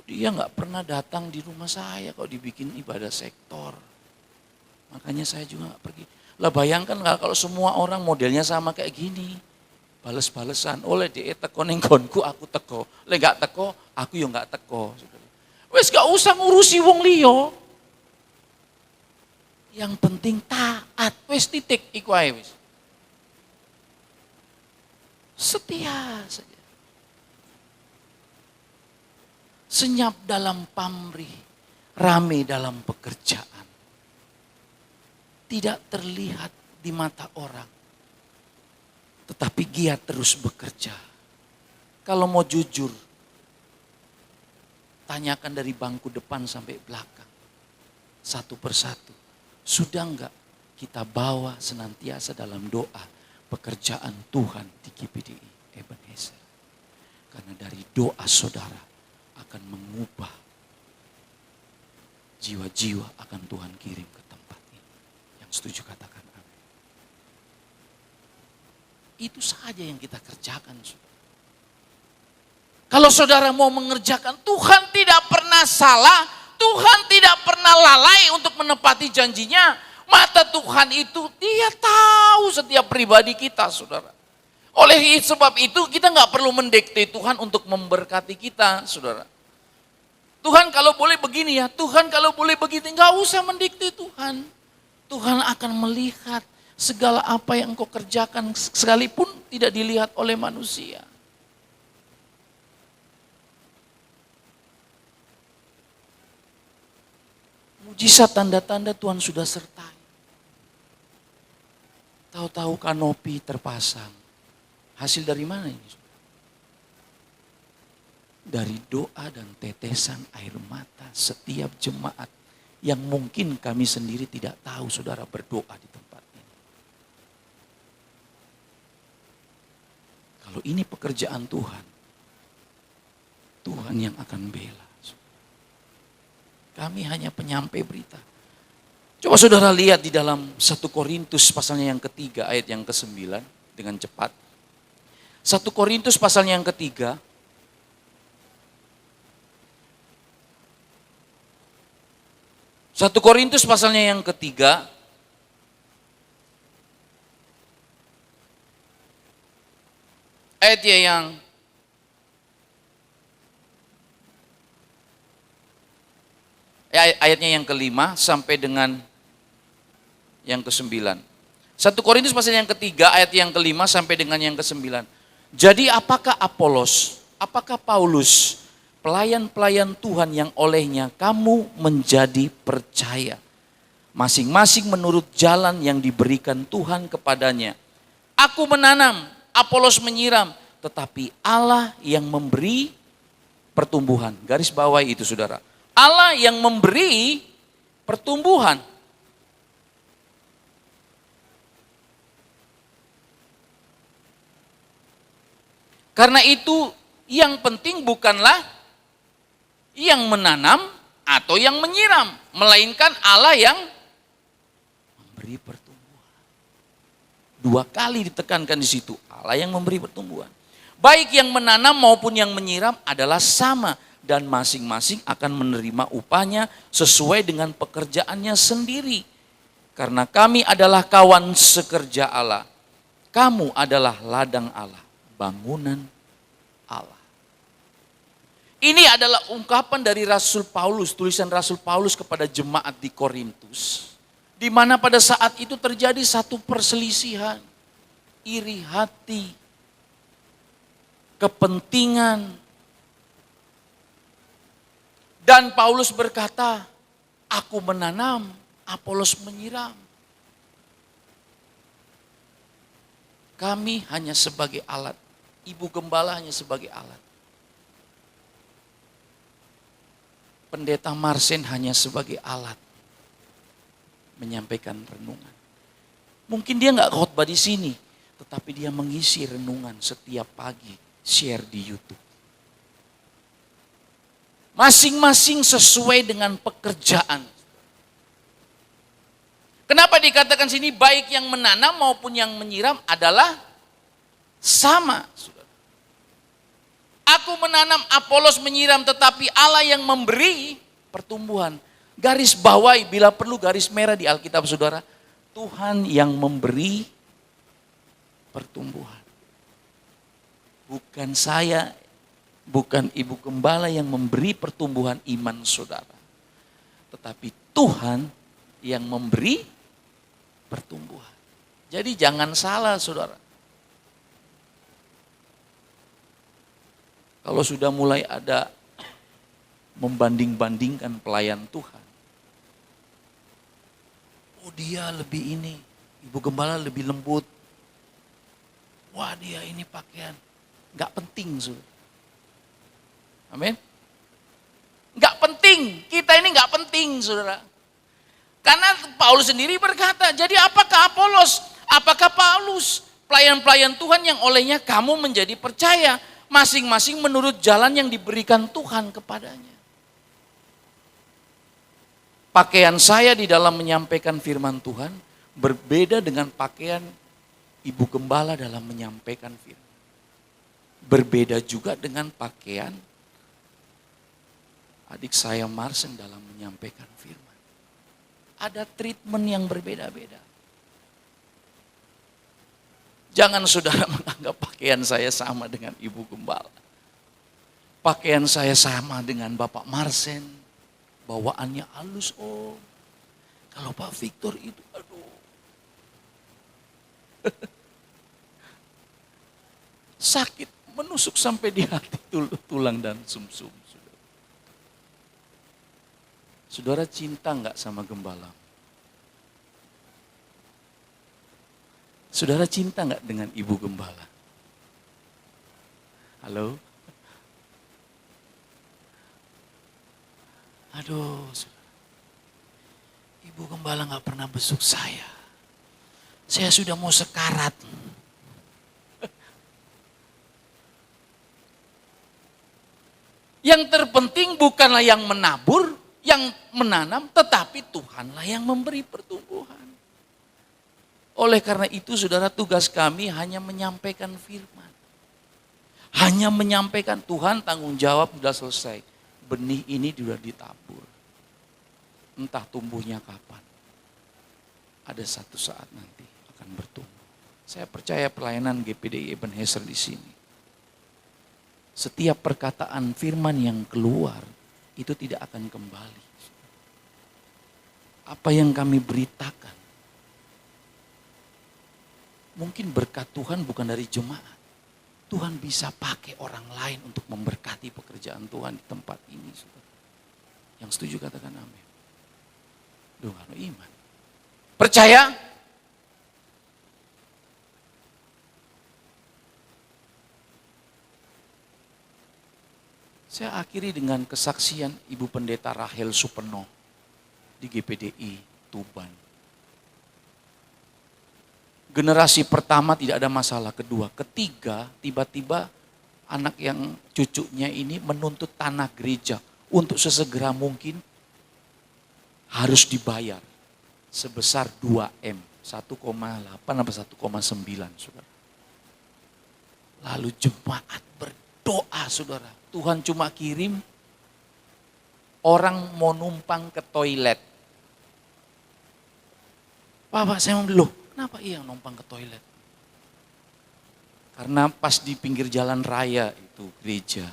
Dia gak pernah datang di rumah saya kalau dibikin ibadah sektor. Makanya saya juga gak pergi. Lah bayangkan kalau semua orang modelnya sama kayak gini. Bales-balesan. Oleh dia teko ning nggonku aku teko. Lek gak teko, aku yo gak teko. Wes gak usah ngurusi wong liya. Yang penting taat. Wes titik iku ae wis. Setia saja. Senyap dalam pamrih, rame dalam pekerjaan. Tidak terlihat di mata orang. Tetapi giat terus bekerja. Kalau mau jujur, tanyakan dari bangku depan sampai belakang. Satu persatu. Sudah enggak kita bawa senantiasa dalam doa pekerjaan Tuhan di GPDI Ebenezer. Karena dari doa saudara akan mengubah jiwa-jiwa akan Tuhan kirim ke tempat ini. Yang setuju katakan amin. Itu saja yang kita kerjakan. Kalau saudara mau mengerjakan, Tuhan tidak pernah salah, Tuhan tidak pernah lalai untuk menepati janjinya. Mata Tuhan itu dia tahu setiap pribadi kita saudara. Oleh sebab itu kita gak perlu mendikte Tuhan untuk memberkati kita saudara. Tuhan kalau boleh begini ya, Tuhan kalau boleh begitu, gak usah mendikte Tuhan. Tuhan akan melihat segala apa yang engkau kerjakan sekalipun tidak dilihat oleh manusia. Mujizat tanda-tanda Tuhan sudah sertai. Tahu-tahu kanopi terpasang. Hasil dari mana ini? Dari doa dan tetesan air mata setiap jemaat yang mungkin kami sendiri tidak tahu saudara berdoa di tempat ini. Kalau ini pekerjaan Tuhan, Tuhan yang akan bela. Kami hanya penyampai berita. Coba saudara lihat di dalam 1 Korintus pasalnya yang ketiga ayat yang ke-9 dengan cepat. 1 Korintus pasalnya yang ketiga. Satu Korintus pasalnya yang ketiga. Ayatnya yang ayatnya yang kelima sampai dengan yang ke-9. 1 Korintus pasal yang ketiga ayat yang kelima sampai dengan yang ke-9. Jadi apakah Apolos, apakah Paulus, pelayan-pelayan Tuhan yang olehnya kamu menjadi percaya, masing-masing menurut jalan yang diberikan Tuhan kepadanya. Aku menanam, Apolos menyiram, tetapi Allah yang memberi pertumbuhan. Garis bawahi itu saudara. Allah yang memberi pertumbuhan. Karena itu yang penting bukanlah yang menanam atau yang menyiram, melainkan Allah yang memberi pertumbuhan. 2 kali ditekankan di situ, Allah yang memberi pertumbuhan. Baik yang menanam maupun yang menyiram adalah sama. Dan masing-masing akan menerima upahnya sesuai dengan pekerjaannya sendiri. Karena kami adalah kawan sekerja Allah. Kamu adalah ladang Allah, bangunan Allah. Ini adalah ungkapan dari Rasul Paulus, tulisan Rasul Paulus kepada jemaat di Korintus. Di mana pada saat itu terjadi satu perselisihan, iri hati, kepentingan. Dan Paulus berkata, aku menanam, Apolos menyiram. Kami hanya sebagai alat, ibu gembala hanya sebagai alat. Pendeta Marsen hanya sebagai alat menyampaikan renungan. Mungkin dia nggak khotbah di sini, tetapi dia mengisi renungan setiap pagi, share di YouTube. Masing-masing sesuai dengan pekerjaan. Kenapa dikatakan sini baik yang menanam maupun yang menyiram adalah sama. Aku menanam, Apolos menyiram, tetapi Allah yang memberi pertumbuhan. Garis bawahi, bila perlu garis merah di Alkitab saudara. Tuhan yang memberi pertumbuhan. Bukan saya, bukan ibu gembala yang memberi pertumbuhan iman saudara. Tetapi Tuhan yang memberi pertumbuhan. Jadi jangan salah saudara. Kalau sudah mulai ada membanding-bandingkan pelayan Tuhan. Oh dia lebih ini, ibu gembala lebih lembut. Wah dia ini pakaian. Gak penting saudara. Amin. Gak penting, kita ini gak penting saudara. Karena Paulus sendiri berkata, jadi apakah Apolos, apakah Paulus, pelayan-pelayan Tuhan yang olehnya kamu menjadi percaya, masing-masing menurut jalan yang diberikan Tuhan kepadanya. Pakaian saya di dalam menyampaikan firman Tuhan berbeda dengan pakaian ibu gembala dalam menyampaikan firman. Berbeda juga dengan pakaian adik saya Marsen dalam menyampaikan firman. Ada treatment yang berbeda-beda. Jangan saudara menganggap pakaian saya sama dengan ibu gembala. Pakaian saya sama dengan Bapak Marsen. Bawaannya halus om. Kalau Pak Victor itu aduh. Sakit menusuk sampai di hati tulang dan sumsum. Saudara cinta nggak sama gembala? Saudara cinta nggak dengan ibu gembala? Halo? Aduh, ibu gembala nggak pernah besuk saya. Saya sudah mau sekarat. Yang terpenting bukanlah yang menabur, yang menanam, tetapi Tuhanlah yang memberi pertumbuhan. Oleh karena itu saudara, tugas kami hanya menyampaikan firman. Hanya menyampaikan, Tuhan tanggung jawab sudah selesai. Benih ini sudah ditabur. Entah tumbuhnya kapan. Ada satu saat nanti akan bertumbuh. Saya percaya pelayanan GPDI Ebenezer di sini. Setiap perkataan firman yang keluar itu tidak akan kembali. Apa yang kami beritakan, mungkin berkat Tuhan bukan dari jemaat. Tuhan bisa pakai orang lain untuk memberkati pekerjaan Tuhan di tempat ini. Yang setuju katakan amin. Doa iman. Percaya? Saya akhiri dengan kesaksian Ibu Pendeta Rahel Supeno di GPDI Tuban. Generasi pertama tidak ada masalah, kedua, ketiga tiba-tiba anak yang cucunya ini menuntut tanah gereja untuk sesegera mungkin harus dibayar sebesar 2M, 1,8 atau 1,9 saudara. Lalu jemaat berdoa saudara, Tuhan cuma kirim orang mau numpang ke toilet. Pak saya mau loh, kenapa iya numpang ke toilet? Karena pas di pinggir jalan raya itu gereja,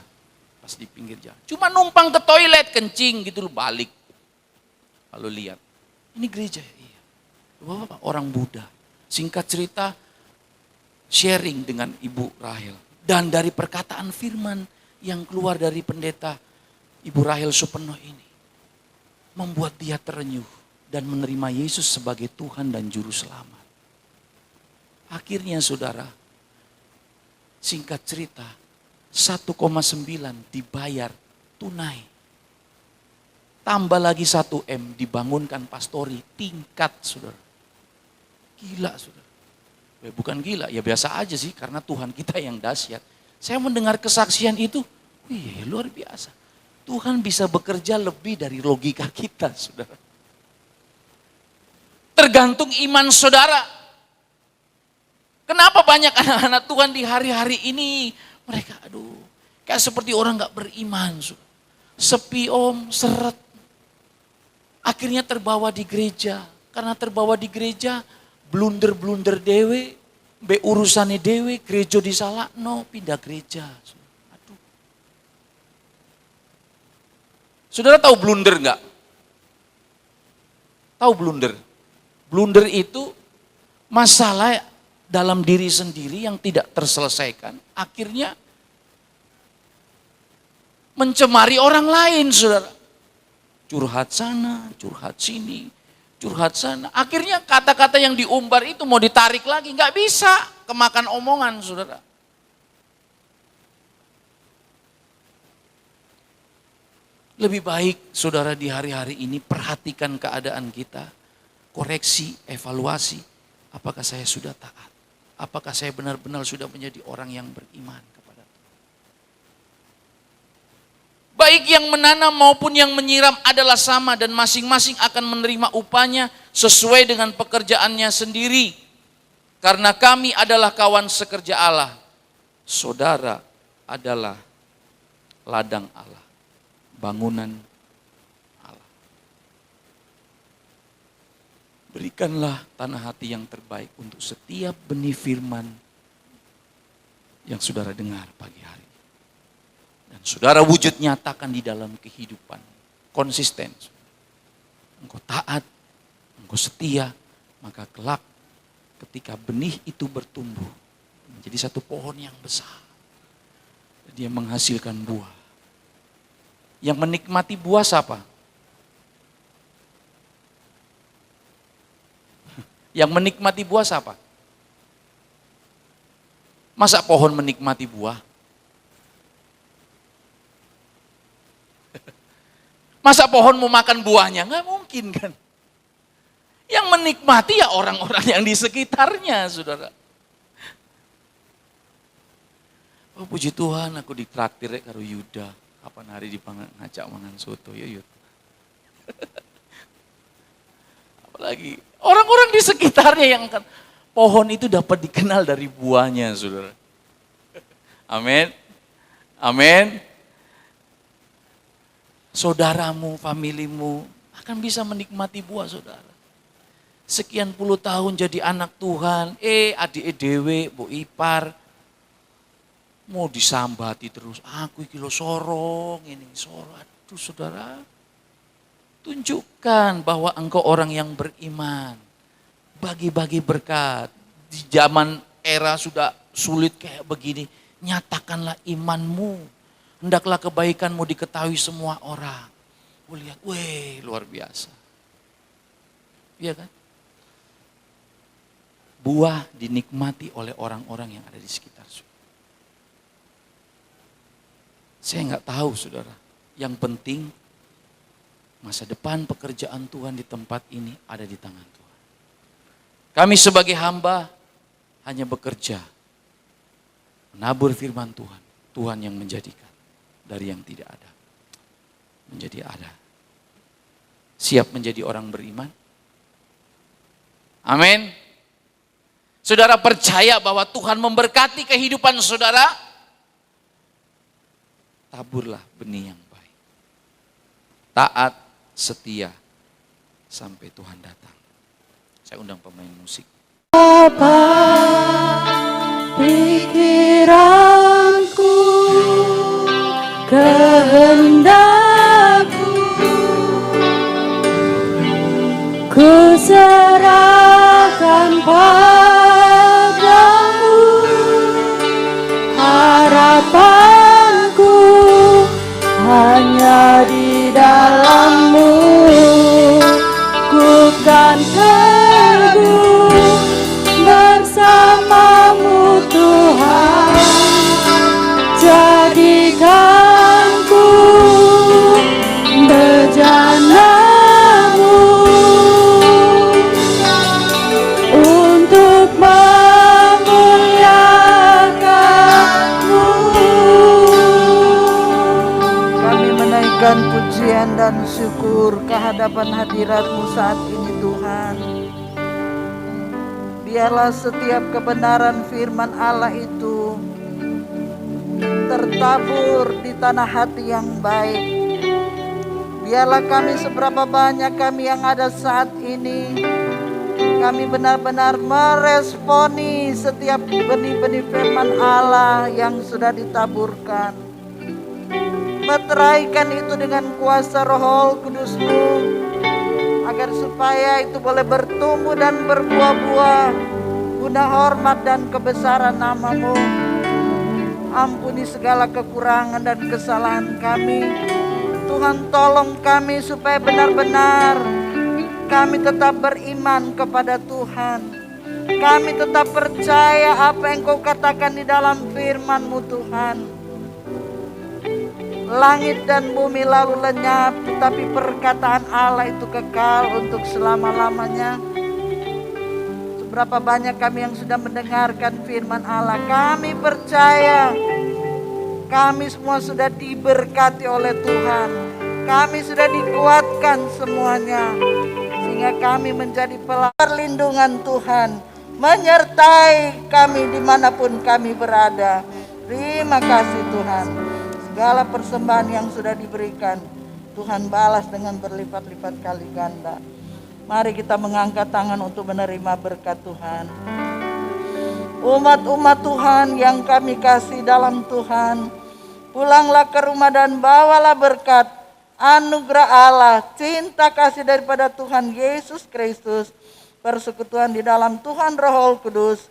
pas di pinggir jalan. Cuma numpang ke toilet, kencing gitu loh, balik. Lalu lihat, ini gereja ya? Iya. Bapak orang Buddha. Singkat cerita, sharing dengan Ibu Rahel. Dan dari perkataan firman yang keluar dari pendeta Ibu Rahel Supeno ini, membuat dia terenyuh dan menerima Yesus sebagai Tuhan dan Juru Selamat. Akhirnya saudara, singkat cerita, 1,9 dibayar tunai. Tambah lagi 1M dibangunkan pastori tingkat saudara. Gila saudara. Bukan gila, ya biasa aja sih karena Tuhan kita yang dahsyat. Saya mendengar kesaksian itu, wih luar biasa. Tuhan bisa bekerja lebih dari logika kita saudara. Tergantung iman saudara. Kenapa banyak anak-anak Tuhan di hari-hari ini, mereka kayak seperti orang gak beriman. Saudara. Sepi seret. Akhirnya terbawa di gereja. Karena terbawa di gereja, blunder-blunder dewe, be urusane dewe, gereja disalahno, pindah gereja. Aduh. Saudara tahu blunder enggak? Tahu blunder? Blunder itu masalah dalam diri sendiri yang tidak terselesaikan, akhirnya mencemari orang lain, saudara. Curhat sana, curhat sini, curhat sana. Akhirnya kata-kata yang diumbar itu mau ditarik lagi, nggak bisa, kemakan omongan, saudara. Lebih baik, saudara, di hari-hari ini perhatikan keadaan kita, koreksi, evaluasi, apakah saya sudah taat? Apakah saya benar-benar sudah menjadi orang yang beriman kepada Tuhan? Baik yang menanam maupun yang menyiram adalah sama dan masing-masing akan menerima upahnya sesuai dengan pekerjaannya sendiri. Karena kami adalah kawan sekerja Allah. Saudara adalah ladang Allah, bangunan Allah. Berikanlah tanah hati yang terbaik untuk setiap benih firman yang saudara dengar pagi hari. Dan saudara wujud nyatakan di dalam kehidupan. Konsisten. Engkau taat, engkau setia, maka kelak ketika benih itu bertumbuh menjadi satu pohon yang besar. Dia menghasilkan buah. Yang menikmati buah siapa? Yang menikmati buah siapa? Masa pohon menikmati buah? Masa pohon mau makan buahnya? Nggak mungkin kan. Yang menikmati ya orang-orang yang di sekitarnya, saudara. Oh puji Tuhan aku ditraktir karo Yuda. Kapan hari ngajak mangan soto ya Yud. Apalagi orang-orang di sekitarnya yang kan. Pohon itu dapat dikenal dari buahnya, saudara. Amin. Amin. Saudaramu, familimu akan bisa menikmati buah, saudara. Sekian puluh tahun jadi anak Tuhan, adik dewe, bu ipar, mau disambati terus, aku iki lo sorong, ini sorong. Aduh saudara, tunjukkan bahwa engkau orang yang beriman. Bagi-bagi berkat. Di zaman era sudah sulit kayak begini, nyatakanlah imanmu. Hendaklah kebaikanmu diketahui semua orang. Lihat, luar biasa. Iya kan? Buah dinikmati oleh orang-orang yang ada di sekitar. Saya nggak tahu saudara, yang penting masa depan pekerjaan Tuhan di tempat ini ada di tangan Tuhan. Kami sebagai hamba hanya bekerja, menabur firman Tuhan. Tuhan yang menjadikan dari yang tidak ada, menjadi ada. Siap menjadi orang beriman? Amin. Saudara percaya bahwa Tuhan memberkati kehidupan saudara? Taburlah benih yang baik. Taat, setia, sampai Tuhan datang. Saya undang pemain musik. Apa pikiranku, kehendakku, ku serahkan padamu, harapanku hanya di dalam-Mu, ku kan teguh bersama-Mu Tuhan, jadikanku bejana-Mu untuk memuliakan-Mu. Kami menaikkan pujian dan syukur ke hadapan hadirat-Mu saat ini Tuhan. Biarlah setiap kebenaran firman Allah itu tertabur di tanah hati yang baik. Biarlah kami seberapa banyak kami yang ada saat ini, kami benar-benar meresponi setiap benih-benih firman Allah yang sudah ditaburkan. Meteraikan itu dengan kuasa Roh Kudus-Mu, agar supaya itu boleh bertumbuh dan berbuah-buah guna hormat dan kebesaran nama-Mu. Ampuni segala kekurangan dan kesalahan kami. Tuhan tolong kami supaya benar-benar kami tetap beriman kepada Tuhan. Kami tetap percaya apa yang Kau katakan di dalam firman-Mu Tuhan. Langit dan bumi lalu lenyap, tetapi perkataan Allah itu kekal untuk selama-lamanya. Seberapa banyak kami yang sudah mendengarkan firman Allah, kami percaya kami semua sudah diberkati oleh Tuhan. Kami sudah dikuatkan semuanya, sehingga kami menjadi perlindungan Tuhan, menyertai kami dimanapun kami berada. Terima kasih Tuhan. Segala persembahan yang sudah diberikan, Tuhan balas dengan berlipat-lipat kali ganda. Mari kita mengangkat tangan untuk menerima berkat Tuhan. Umat-umat Tuhan yang kami kasih dalam Tuhan, pulanglah ke rumah dan bawalah berkat, anugerah Allah, cinta kasih daripada Tuhan Yesus Kristus, persekutuan di dalam Tuhan Roh Kudus,